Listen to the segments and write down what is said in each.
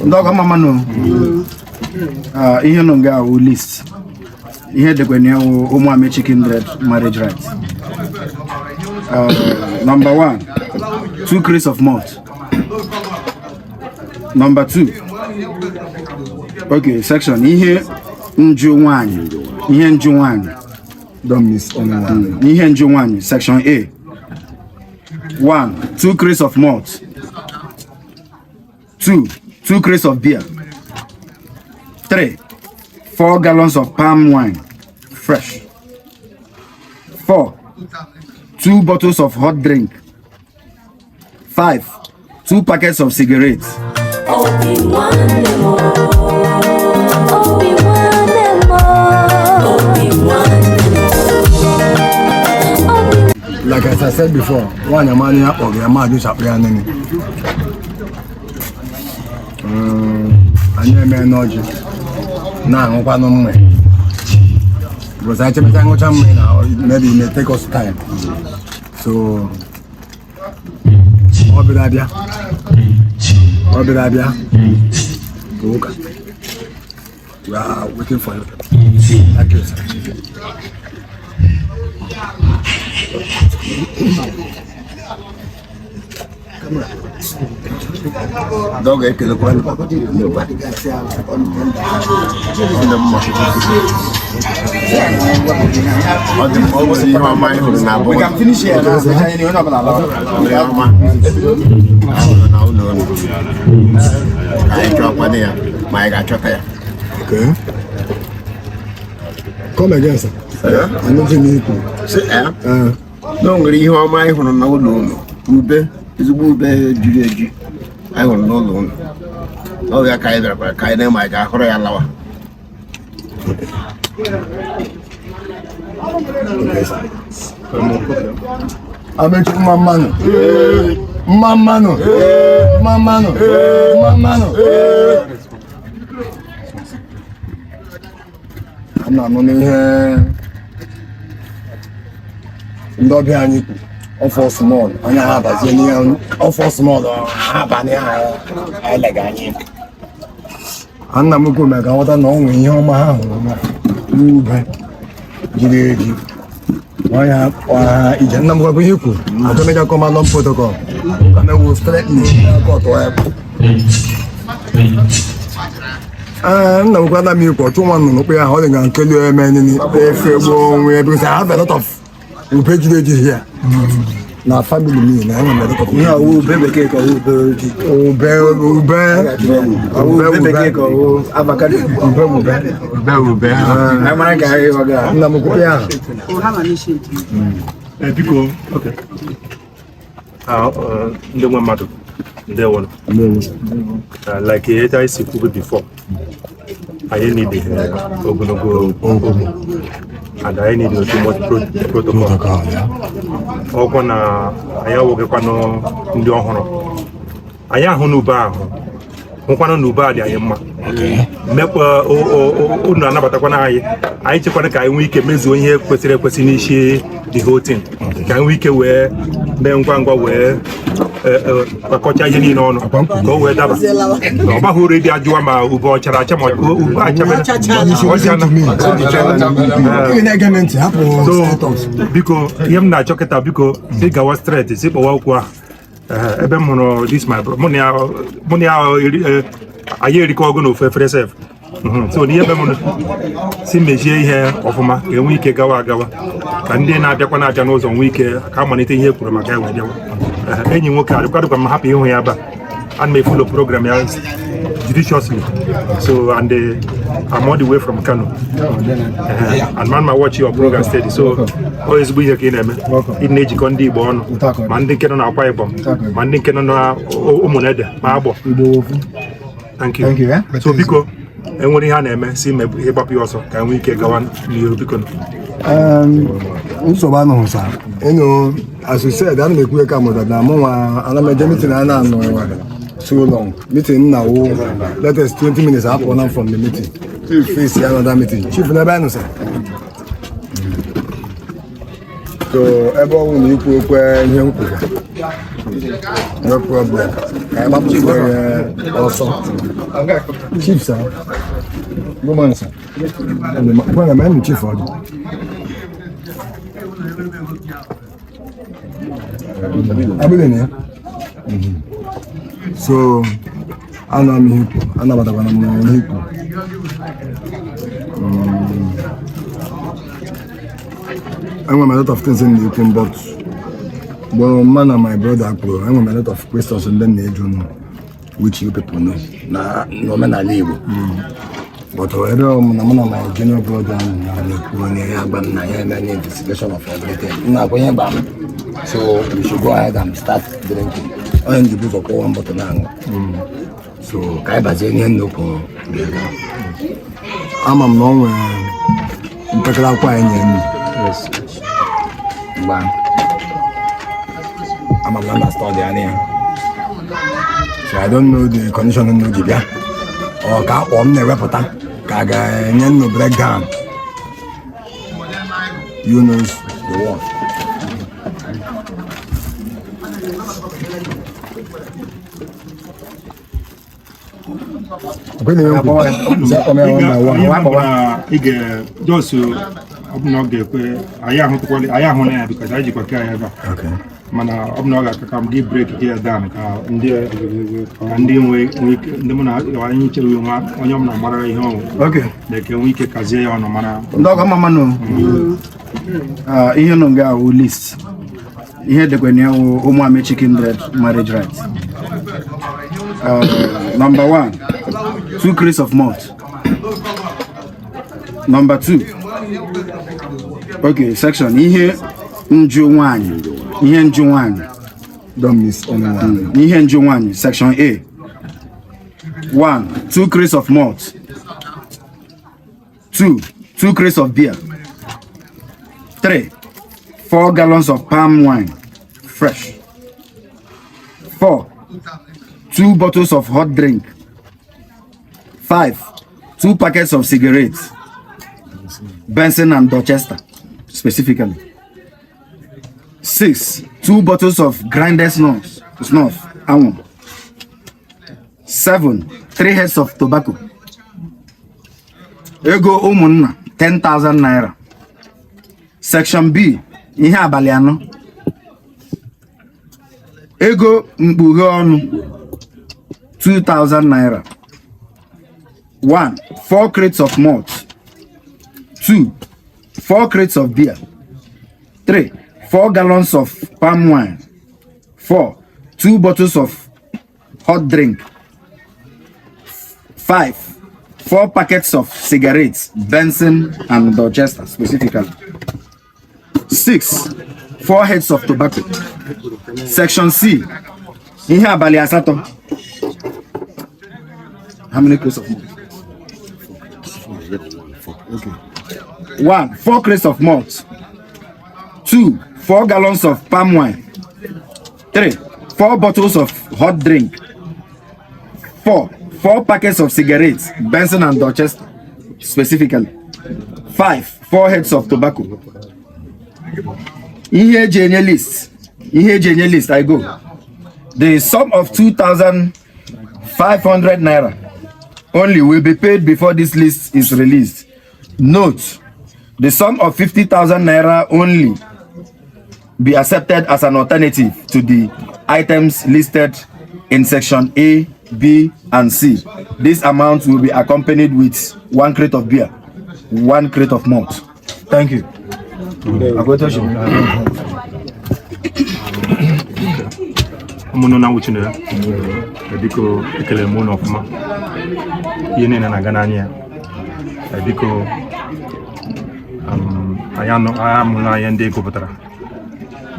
Dog mama no. Ihe no nga o list. Ihe de kwenya o Umuame chicken bread marriage rites. Number 1, 2 crates of malt. Number 2. Okay, section. Ihe nju nwanyị. Ihe nju nwanyị. Don't miss anyone. Ihe nju nwanyị. Section A. 1, 2 crates of malt. 2 crates of beer. 3, 4 gallons of palm wine, fresh. 4, 2 bottles of hot drink. 5, 2 packets of cigarettes. Like as I said before, one man here or your man just appear name. I never energy. Now, I'm going to because I just now, maybe it may take us time. So, I'll be there. Okay. We are waiting for you. Thank you, sir. Dog è che lo prende we can finish here. Okay. Come again, sir. I'm not in it. No, really, how am I going to know? Ube is Ube Judy. I will know alone. Oh, yeah, Kaida, but Kaida, my Gahora. I make you Mamano. I'm not money here. Don't be any of small. I have a genius of small. I like any. I'm not going to make out a long in your mouth. I have a number of you. I don't make a command on protocol. And I will threaten I'm glad I'm here for 2 months. We are holding and kill you a man in the because I have a lot of page here. Now, family, no, baby cake or They want like I said before. I need and I need too much protocol. I work on the I am Nuba. Nuba, I am. I check on a guy we can measure here, question the whole thing. Can we wear then wear a coach on go where that who ready at Juama, Ubo Characha, so because you have not chocolate because big our straight is it or Ebemono, this my money, I hear the call go for yourself. So the Ebemono, see me here of my week gawa, and then I don't know on week, come on anything here for my guy. Any work out, I'm happy here, and may follow program judiciously. So, and I'm all the way from Kano. And man, I watch your program steady. So, always be here again. In Ndi Mbano, Manding Canon, our Bible, Manding Canon, Omoneda, Mabo. Thank you. Thank you. So, because and when he had a see me here, Papi also, can we go on you because so sir. You know, as you said, I'm the quick come that I'm a meeting and so long. Meeting now, let us 20 minutes up on from the meeting. Face another meeting. Chief Ndi sir. So, everyone you No problem. I'm up to also. Chief, sir. Good morning, sir. When I'm in chief, so, I'm here. I'm a lot of things in the open, but man and my brother, I'm a lot of questions and then they don't know which you people know. No man I live. But whether my junior brother and the investigation of everything. So we should go ahead and start drinking. And the book of one bottle now. So Kaibazanian no po. I'm a long yes. But I'm a non-study. So I don't know the condition of the or car on the reporter. Kaga no breakdown. You know the war. chicken bread marriage rites. Number 1, 2 crates of malt. Number 2, okay, section ihe njuwanyi. Don't miss anyone. Ihe njuwanyi, section A. 1, 2 crates of malt. 2 crates of beer. 3, 4 gallons of palm wine, fresh. 4, 2 bottles of hot drink. 5, 2 packets of cigarettes, Benson and Dorchester, specifically. 6, 2 bottles of grinded snuff. 7, 3 heads of tobacco. Ego umunna 10,000 naira. Section B, ihe abali ano. Ego mkpughe ọnụ 2,000 naira. 1, 4 crates of malt. 2, 4 crates of beer. 3, 4 gallons of palm wine. 4, 2 bottles of hot drink. 5, 4 packets of cigarettes, Benson and Dorchester specifically. 6, 4 heads of tobacco. Section C, ihe abali asato. How many crates of malt? Okay. 1, 4 crates of malt. 2, 4 gallons of palm wine. 3, 4 bottles of hot drink. 4, 4 packets of cigarettes, Benson and Dorchester specifically. 5, 4 heads of tobacco. Ihe list, I go. The sum of 2,500 naira only will be paid before this list is released. Note, the sum of 50,000 naira only be accepted as an alternative to the items listed in section A, B, and C. This amount will be accompanied with 1 crate of beer, 1 crate of malt. Thank you.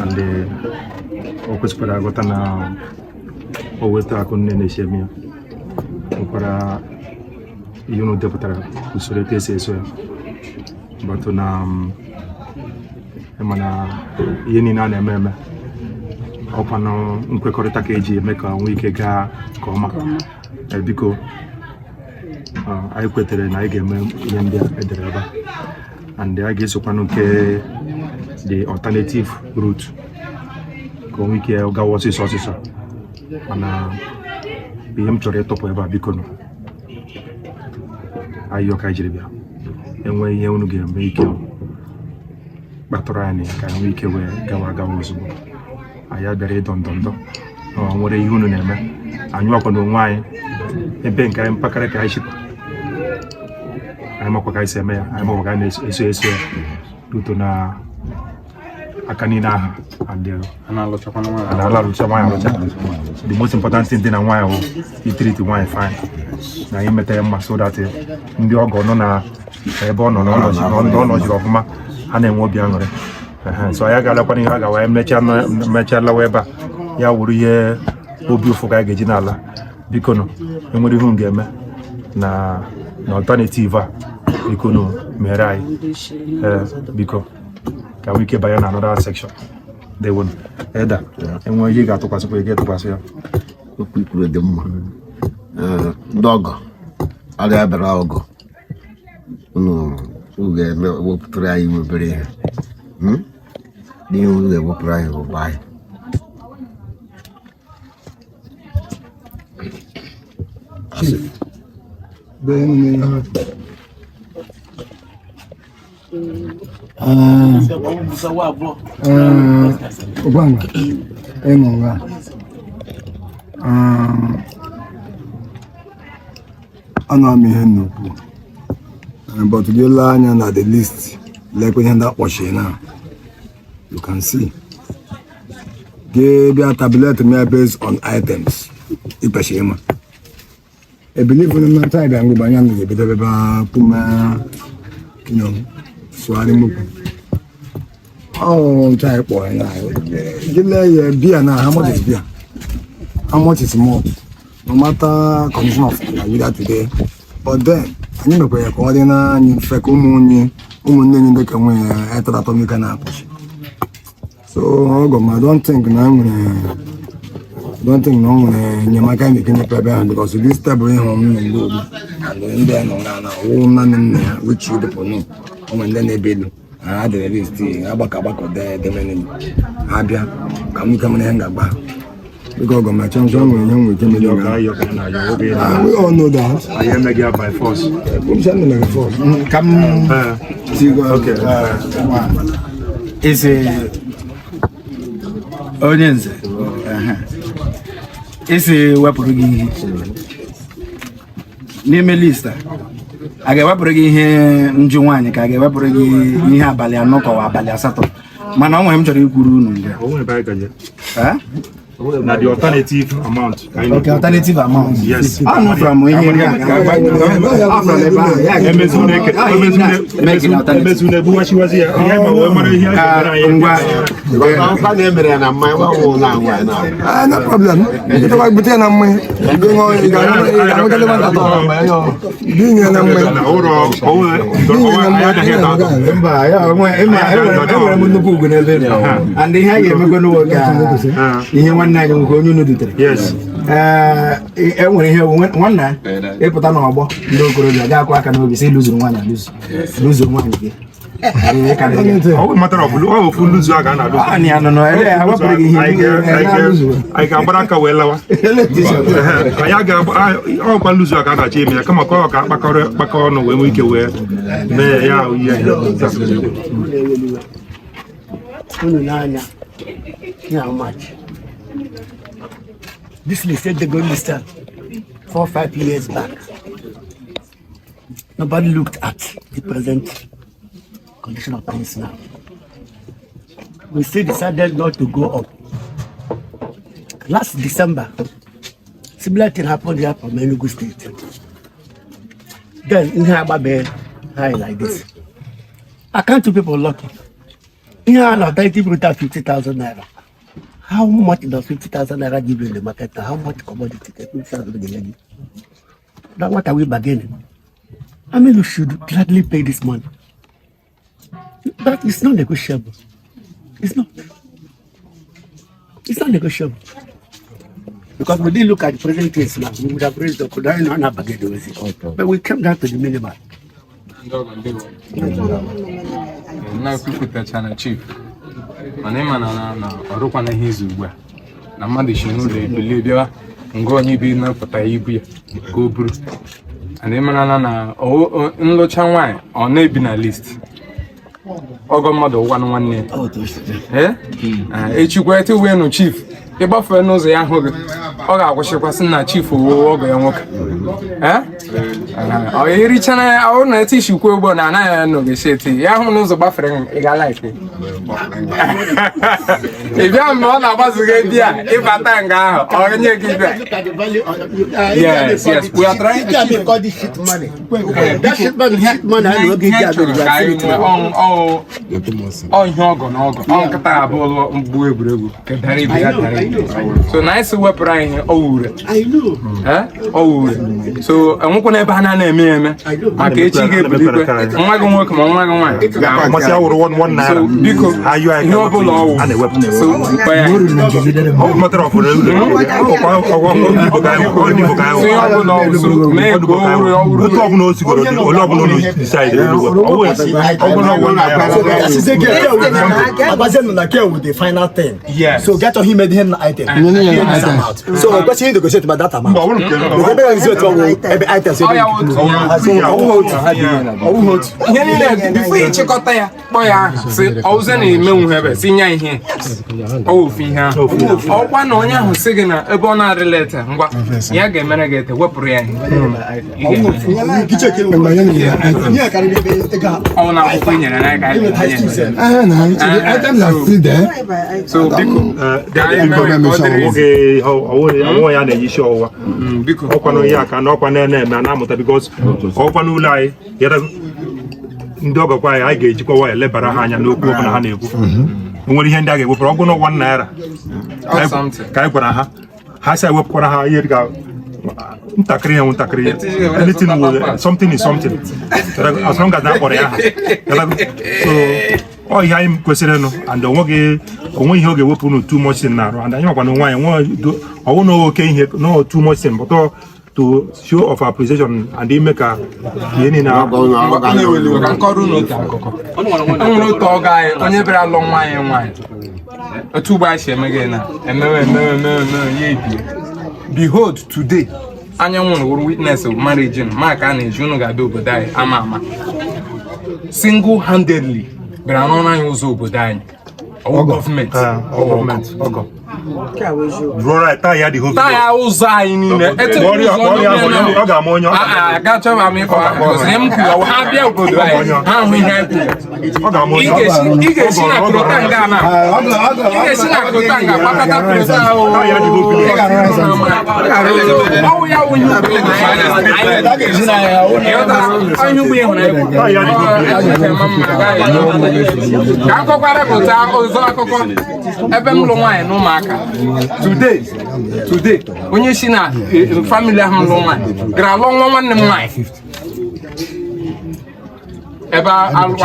and okwesịkwara agụta na o weta akụ nne na-esi eme ya nwekwara ihe unu depụtara usoro etu esi eso ya batụ na mana ihe niile a na-eme eme ọkwa na nkwekọrịta ka eji eme ka nwee ike gaa nke ọma biko anyị kwetere na anyị ga-eme ihe ndị a edere ebe and anyị ga-esokwanụ nke the alternative route ka o nwee ike gawa ọsịsọ mana ihe m chọrọ ịtọpụ ebe a biko nụ ayọ ka jiri bịa enwe ihe unu ga-eme ike kpatụrụ anyị ka nwee ike wee gawa ozugbo anyị abịara ịdọ ndọndọ nwere ihe unu na-eme anyị ọkwa n'onwe anyị ebe nke anyị mpakara ka anyị chịkwa anyị makwa ka anyị si eme ya anyị makwa ka anyị na-eso ya ruto na aka niile aha na-alụcha nwaanyị alụcha the most important thing dị na nwaanyị bụ itriti nwaanyị fine na anyị meta ya mma so that ndị ọgọ nọ na ebe ọ nọ n'ọnọjiri ọfụma ha na-enwe obi aṅụrị so anyị ga-alakwana ihe a gawa mechaa lawa ebe a ya wuru ihe obi ụfụ ka anyị ga-eji n'ala biko nụ enwere ihe m ga-eme na alternative a biko nụ mere anyị biko ka we ike banye na another section they would eda enwe ihe ga-atụkwasịkwa ike tụkwasị ya okwu ikwuru dị mma ndị ọgọ arịa bịara ọgọ unu ga-eme wepụtara anyị nwebere ihe n'ihe unu ga-ewepụrụ anyị ụgbọ anyị Obama, Enonga. Anami Henoku. But you learn at the list, like when that washing now. You can see. Give a tablet based on items. Ipashima. I believe in the time I'm going to be able to you know, swari muku. Oh, type boy now. Give beer now. How much is beer? How much is more? No matter condition of like that today. But then, I need to pay a coordinator and infect umunye in the can at the atomic push. So, I don't think now. Don't think no your mechanic in the prepare because this type of home and then woman which you don't know. And then they build. I had the list. Abacabacco there, the men Abia, come and hang about. Because my chance on young with him. We all know that. I am again by force. Come, okay. It's a audience. Isi wepụrụ gị ihe n'ime list a ga-ewepụrụ gị ihe nju nwaanyị ka a ga-ewepụrụ gị ihe abalị 4 kọwa abalị 8 mana ọ nwere m chọrọ ikwuru unu na the alternative amount. Okay, alternative amount. Yes. I'm not from no problem. Yes. Enwere ihe nwanna ịpụta n'ọgbọ ndị okorobịa ga-akụ aka n'obi sị lụzuru nwaanyị gị. Oh, matter of full lose aga na lose. Ani ano no ele awapụrụ gị ihe. I can baraka wela. Aya ga ọ kwa lose aga na cheme ya kama kwa ka kpakọrọ no we ike we me ya how much? This list said the gold lister 4 or 5 years back. Nobody looked at the present condition of things now. We still decided not to go up. Last December, similar thing happened here from Enugu State. Then in Hababe, high like this. I can't two people lucky. In an alternative route of 50,000 naira. How much does 50,000 naira give you in the market? How much commodity? 50,000. Now what are we bargaining? I mean, you should gladly pay this money. But it's not negotiable. It's not. It's not negotiable. Because we didn't look at the present case now. We would have raised the could not have bargained with it. Okay. But we came down to the minimum. Now people touch on chief. mana ịma na ọrụkwa na ihe izu ugbu a na mmadụ si n'ụlọ ebilie bịa nga onye bi na-apụta ibu ya ka o buru and ịmara na nlụcha nwaanyị ọ na-ebi na list ọgọ mmadụ ụgwanụ nwanne ya echikwa ete uwe nụ chief ịgbafee n'ụzọ ya ahụ gị ọ ga-agwụchikwasị na chief owo ọgọ ya nwoke ọ erichana ya ọ na eti ishikwa ugbo na anaghị ya n'ogesi eti ya hụ n'ụzọ gbafere ị ga like ị bịa mgbe ọ na-agbazughị di ya ịbata nga ahụ onye gị bịa yes we are trying to keep that shit money I know get oh ihe ọgọ na ọgọ ọ nkịta abụọ mgbu egwuregwu so na isi wepụrụ anyị owure so enwekwana ebe a na-eme eme maka echi ga-ebulikwe nwa gị nwoke ma nwa gị nwaanyị biko ihe ọbụla ọwụ with the final thing. Yes. So get him made him item. So question you negotiate about that amount. Every item. Before you check out there, boy, say I was in a moon have seen here. Oh, Fiha. Oh, one on your signal, a bonnet letter. Yaga Menagate, what prayer? Oh, now, opinion, and I got so because ndị ọgọ kwa anyị ga-ejikwa waya lebara ha anya n'okwu ọbụla ha na-ekwu nwere ihe ndị a ga-ewepụrụ ọgwụ na 1 naira ka anyị gwara ha si ewepụkwara ha ihe dịka ntakịrị ya ntakịrị ya anything something is something as long as na-akpọrọ ya ha so ọ ihe anyị kwesịrị nụ and onwe ihe ọ ga-ewepụ nụ too much sin na-arụ and anyị makwa na nwaanyị ọwụ na oke ihe no too much sin but to show of appreciation and ime ka ihe niile nwere otu ọga anyị onye bịara alụ nwaanyị otu ugbo anyị si eme gị na emewe ya ebie behold today anyanwụ wụrụ witness of marriage maka a na-eji unu ga-abịa obodo anyị ama single handedly bịara n'ọnụ anyị ụzọ obodo anyị gọọmenti taya ụzọ anyị niile ọ ga-ama onye agachọba m ịkọ m kwuru ha bịa obodo anyị ha hụ ihe anyị ị ga-esi na krotanga na gbakọta krota ọwụ ya wụ ihe ugbo ịhụrụ ka akọkwara krota ụzọ akụkọ ebe m lụ nwaanyị na ụmụaka today onye si na family ahụ lụ nwaanyị gara lụọ nwa nwanne m nwaanyị ebe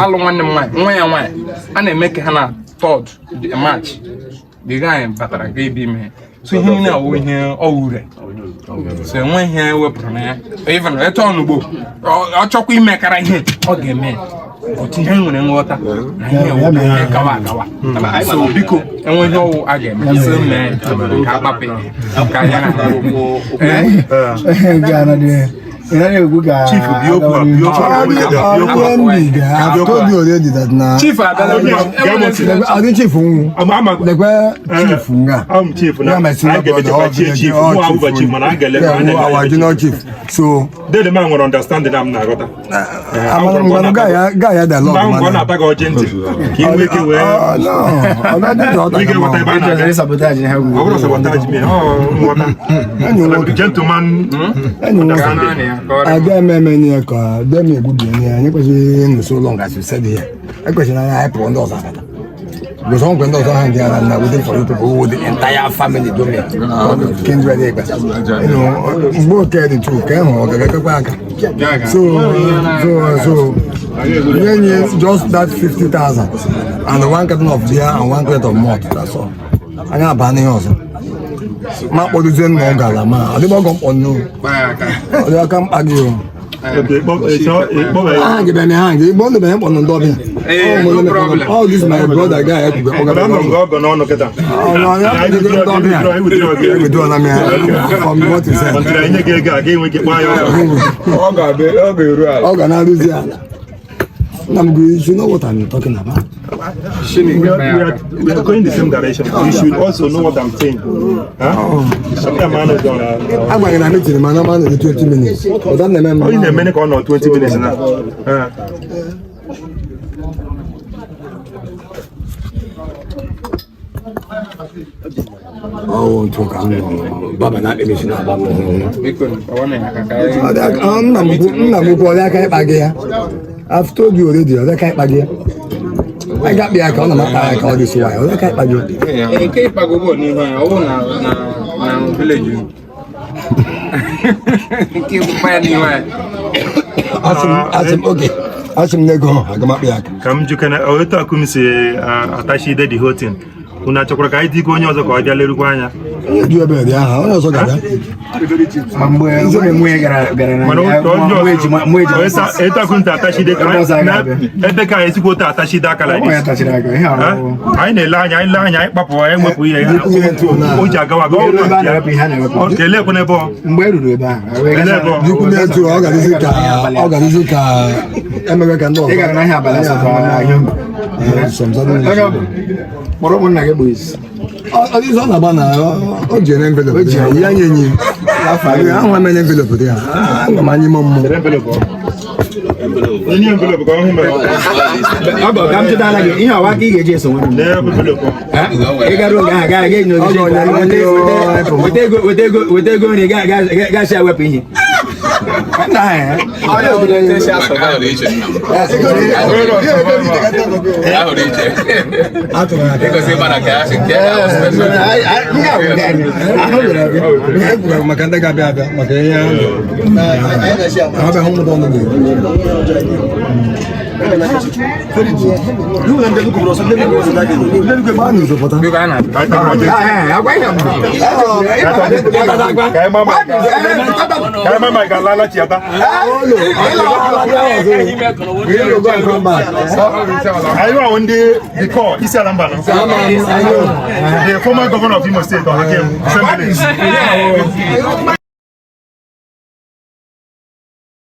alụ nwanne m nwaanyị nwa ya nwaanyị a na-eme ka ha na 3rd March the guy batara ga ebe ime so ihe niile awụ ihe ọwụre so enwe ihe wepụrụ na ya even etu ọnugbo ọ chọkwa imekara ihe ọ ga-eme otu ihe nwere nghọta na ihe gawa so biko enwe ihe ọwụ a ga-eme isi mee ka akpapụ ka ya na Chief, so they the man will understand that I'm not I many a car, then me good in so long as you said here. A question I put on those. Because some windows are hanging and waiting for you to go with the entire family to me. Kindred, you know, both carrying two so when you just that 50,000 and 1 carton of beer and 1 crate of malt, that's all. I got banning also. Ma produce no galama. I don't go on no. I come argue. Okay, Hang, no problem. Oh, this is my brother guy. You know what I'm talking about. We are going the same direction. You should also know what I'm saying. I'm going to meet him, man. I'm 20 minutes. In a minute or 20 minutes now. Oh, talk Baba na emission about I've told you already, I got me account on my account this way. I can't buy you. I can't buy you. Na village. Keep buying you. Asim okay. Asim nego. I come back. Come you can auto kumisi atashi de the whole thing. Una chokora kai di ko nyozo ko dia leru kwanya. You be there. How so gada? Eta kunta atashi de ebe ka esi ko ta atashi da kala ni. Ai ne la nya papo e mwepu ye. O ja gawa go. Okay le ko ne bo. Mgberu ba. You could to organize ka American law. E ga na ha balance Moro mo na ke boys. Oh, this one about now. Oh, Jen envelope. Yeah, I want my envelope there. I'm money mom. Envelope. Any envelope go him. Abo kam to dala ge. Ihe wa ki ge je so won. Ne envelope. E ga ro ga ge no. We go ni ga share weapon here. Nah. I know when the call, Ndi Mbano, the former governor of Imo State,